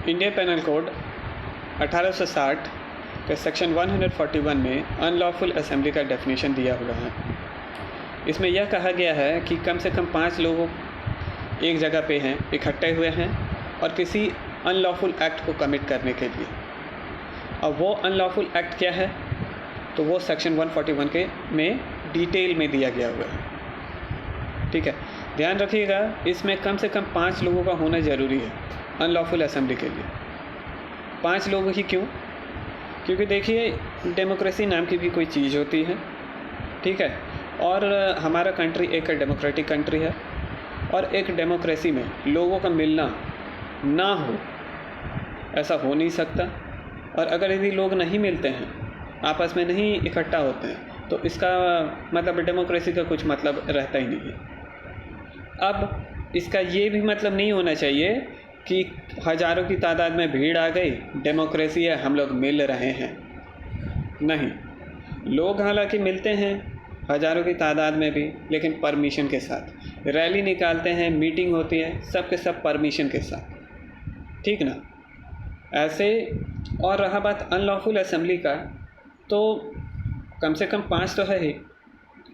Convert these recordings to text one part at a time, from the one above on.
Indian panel code 1860 के section 141 में unlawful assembly का डेफिनेशन दिया हुआ है। इसमें यह कहा गया है कि कम से कम 5 लोग एक जगह पे हैं, इकट्ठे हुए हैं और किसी अनलॉफुल एक्ट को कमिट करने के लिए। अब वो अनलॉफुल एक्ट क्या है, तो वो सेक्शन 141 के में डिटेल में दिया गया हुआ है। ठीक है, ध्यान रखिएगा, इसमें कम से कम 5 लोगों का होना ज़रूरी है अनलॉफुल असेंबली के लिए। 5 लोग ही क्यों? क्योंकि देखिए, डेमोक्रेसी नाम की भी कोई चीज़ होती है, ठीक है, और हमारा कंट्री एक डेमोक्रेटिक कंट्री है, और एक डेमोक्रेसी में लोगों का मिलना ना हो, ऐसा हो नहीं सकता। और अगर यदि लोग नहीं मिलते हैं, आपस में नहीं इकट्ठा होते हैं, तो इसका मतलब डेमोक्रेसी का कुछ मतलब रहता ही नहीं है। अब इसका ये भी मतलब नहीं होना चाहिए कि हज़ारों की तादाद में भीड़ आ गई, डेमोक्रेसी है, हम लोग मिल रहे हैं। नहीं, लोग हालांकि मिलते हैं हज़ारों की तादाद में भी, लेकिन परमिशन के साथ। रैली निकालते हैं, मीटिंग होती है, सब के सब परमिशन के साथ, ठीक ना? ऐसे। और रहा बात अनलॉफुल असेंबली का, तो कम से कम 5 तो है ही।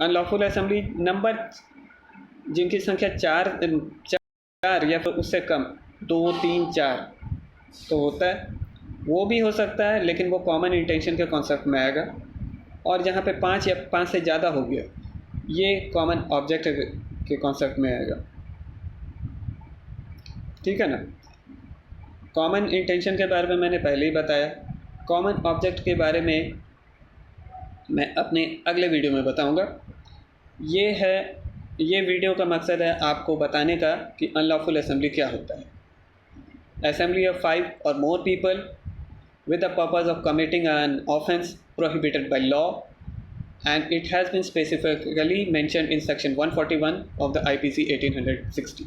अनलॉफुल असेंबली नंबर जिनकी संख्या 4 या फिर उससे कम, 2, 3, 4 तो होता है, वो भी हो सकता है, लेकिन वो कॉमन इंटेंशन के कॉन्सेप्ट में आएगा। और जहाँ पे 5 या 5 से ज़्यादा हो गया, ये कॉमन ऑब्जेक्ट के कॉन्सेप्ट में आएगा, ठीक है ना? कॉमन इंटेंशन के बारे में मैंने पहले ही बताया। कॉमन ऑब्जेक्ट के बारे में मैं अपने अगले वीडियो में बताऊंगा। ये वीडियो का मकसद है आपको बताने का कि अनलॉफुल असेंबली क्या होता है। असेंबली ऑफ 5 और more people with the purpose of committing an offence prohibited by law, and it has been specifically mentioned in section 141 of the IPC 1860.